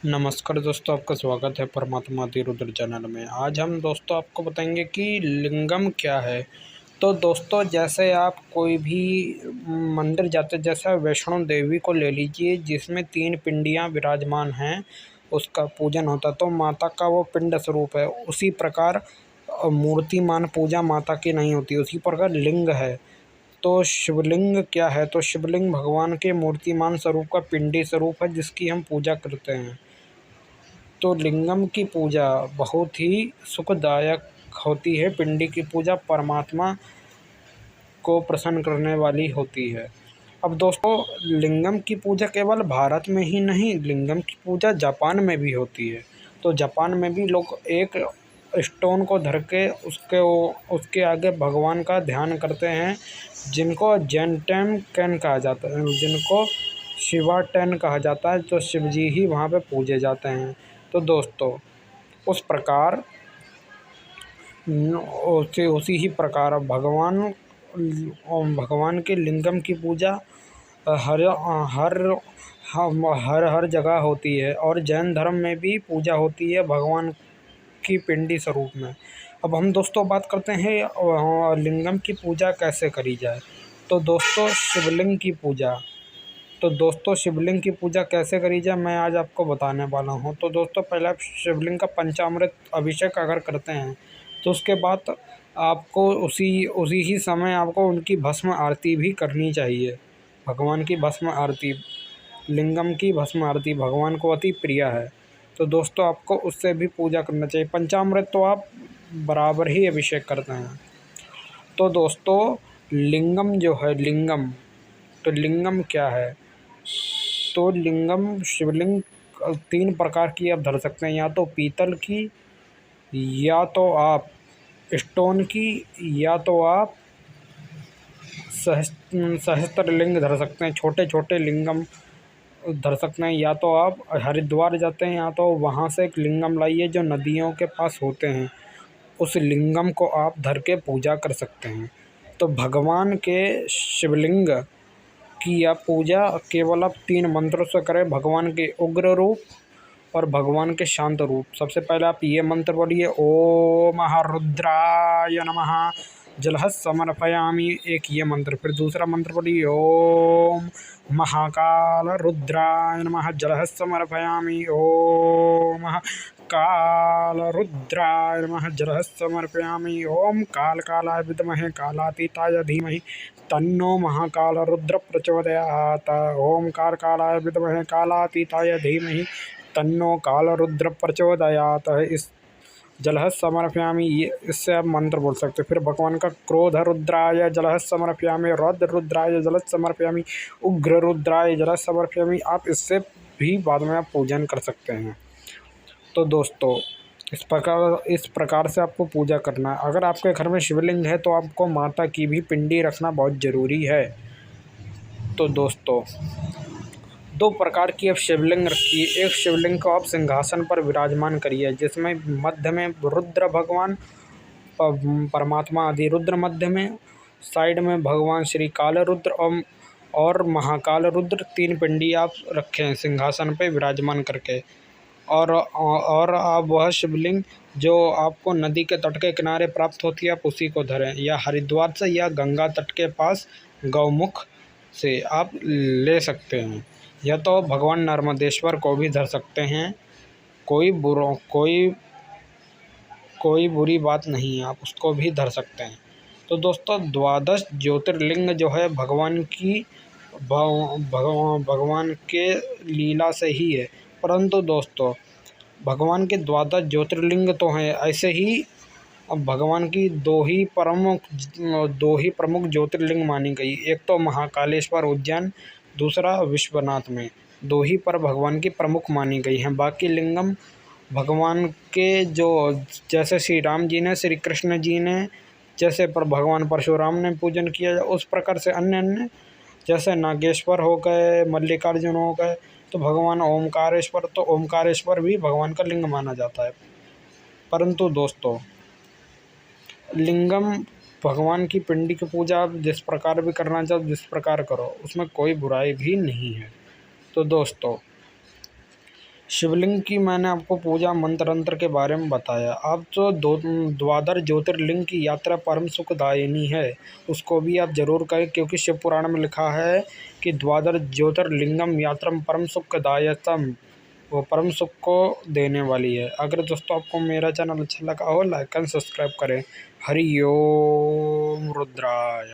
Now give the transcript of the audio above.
नमस्कार दोस्तों, आपका स्वागत है परमात्मा रुद्र चैनल में। आज हम दोस्तों आपको बताएंगे कि लिंगम क्या है। तो दोस्तों, जैसे आप कोई भी मंदिर जाते, जैसा वैष्णो देवी को ले लीजिए जिसमें 3 पिंडियाँ विराजमान हैं, उसका पूजन होता है तो माता का वो पिंड स्वरूप है। उसी प्रकार मूर्तिमान पूजा माता की नहीं होती, उसी प्रकार लिंग है। तो शिवलिंग क्या है? तो शिवलिंग भगवान के मूर्तिमान स्वरूप का पिंडी स्वरूप है जिसकी हम पूजा करते हैं। तो लिंगम की पूजा बहुत ही सुखदायक होती है। पिंडी की पूजा परमात्मा को प्रसन्न करने वाली होती है। अब दोस्तों, लिंगम की पूजा केवल भारत में ही नहीं, लिंगम की पूजा जापान में भी होती है। तो जापान में भी लोग एक स्टोन को धर के उसके आगे भगवान का ध्यान करते हैं, जिनको जेंटेन कैन कहा जाता है, जिनको शिवा टेन कहा जाता है। तो शिव जी ही वहाँ पे पूजे जाते हैं। तो दोस्तों, उस प्रकार उसी ही प्रकार भगवान के लिंगम की पूजा हर हर हर हर जगह होती है, और जैन धर्म में भी पूजा होती है भगवान की पिंडी स्वरूप में। अब हम दोस्तों बात करते हैं लिंगम की पूजा कैसे करी जाए। तो दोस्तों, शिवलिंग की पूजा कैसे करी जाए, मैं आज आपको बताने वाला हूँ। तो दोस्तों, पहले आप शिवलिंग का पंचामृत अभिषेक अगर करते हैं तो उसके बाद आपको उसी उसी ही समय आपको उनकी भस्म आरती भी करनी चाहिए। भगवान की भस्म आरती, लिंगम की भस्म आरती भगवान को अति प्रिय है। तो दोस्तों, आपको उससे भी पूजा करना चाहिए। पंचामृत तो आप बराबर ही अभिषेक करते हैं। तो दोस्तों, लिंगम जो है, तो लिंगम क्या है? तो लिंगम शिवलिंग 3 प्रकार की आप धर सकते हैं, या तो पीतल की, या तो आप स्टोन की, या तो आप सहस्त्रलिंग धर सकते हैं, छोटे छोटे लिंगम धर सकते हैं। या तो आप हरिद्वार जाते हैं, या तो वहाँ से एक लिंगम लाइए जो नदियों के पास होते हैं, उस लिंगम को आप धर के पूजा कर सकते हैं। तो भगवान के शिवलिंग की आप पूजा केवल आप 3 मंत्रों से करें, भगवान के उग्र रूप और भगवान के शांत रूप। सबसे पहले आप ये मंत्र बोलिए, ओम रुद्राय नमः जलह समर्पयामि, एक ये मंत्र। फिर दूसरा मंत्र बोलिए, ओम महाकाल रुद्राय नमः जलह समर्पयामि, ओम काल रुद्राय नमः जलह समर्पयामि, ओम काल कालाय विद्महे कालातीताय धीमहि तन्नो महाकाल रुद्र प्रचोदयात्, ओम काल कालाय विद्महे कालातीताय धीमहि तन्नो काल रुद्र प्रचोदयात्। इस जलह समर्पयामि, ये इससे आप मंत्र बोल सकते हैं। फिर भगवान का क्रोध रुद्राय जलह समर्पयामि, रौद्र रुद्राय जलह समर्पयामि, उग्र रुद्राय जलह समर्पयामि, आप इससे भी बाद में आप पूजन कर सकते हैं। तो दोस्तों, इस प्रकार से आपको पूजा करना है। अगर आपके घर में शिवलिंग है तो आपको माता की भी पिंडी रखना बहुत ज़रूरी है। तो दोस्तों, 2 प्रकार की आप शिवलिंग रखिए। एक शिवलिंग को आप सिंहासन पर विराजमान करिए, जिसमें मध्य में रुद्र भगवान, परमात्मा आदि रुद्र मध्य में, साइड में भगवान श्री काल रुद्र और महाकाल रुद्र, 3 पिंडी आप रखें सिंहासन पर विराजमान करके। और आप वह शिवलिंग जो आपको नदी के तट के किनारे प्राप्त होती है, आप उसी को धरें, या हरिद्वार से या गंगा तट के पास गौमुख से आप ले सकते हैं, या तो भगवान नर्मदेश्वर को भी धर सकते हैं। कोई बुरी बात नहीं है, आप उसको भी धर सकते हैं। तो दोस्तों, 12 ज्योतिर्लिंग जो है भगवान के लीला से ही है। परंतु दोस्तों, भगवान के 12 ज्योतिर्लिंग तो हैं, ऐसे ही अब भगवान की 2 ही प्रमुख ज्योतिर्लिंग मानी गई। एक तो महाकालेश्वर उज्जैन, दूसरा विश्वनाथ में। 2 ही पर भगवान की प्रमुख मानी गई हैं। बाकी लिंगम भगवान के जो, जैसे श्री राम जी ने, श्री कृष्ण जी ने, जैसे पर भगवान परशुराम ने पूजन किया, उस प्रकार से अन्य जैसे नागेश्वर हो गए, मल्लिकार्जुन हो गए, तो भगवान ओमकारेश्वर, तो ओमकारेश्वर भी भगवान का लिंग माना जाता है। परंतु दोस्तों, लिंगम भगवान की पिंडी की पूजा आप जिस प्रकार भी करना चाहो, जिस प्रकार करो, उसमें कोई बुराई भी नहीं है। तो दोस्तों, शिवलिंग की मैंने आपको पूजा मंत्र अंत्र के बारे में बताया। अब तो द्वादश ज्योतिर्लिंग की यात्रा परम सुखदायिनी है, उसको भी आप जरूर करें, क्योंकि शिव पुराण में लिखा है कि द्वादश ज्योतिर्लिंगम यात्रा परम सुखदायतम, वो परम सुख को देने वाली है। अगर दोस्तों आपको मेरा चैनल अच्छा लगा हो, लाइक एंड सब्सक्राइब करें। हरि ओम रुद्राय।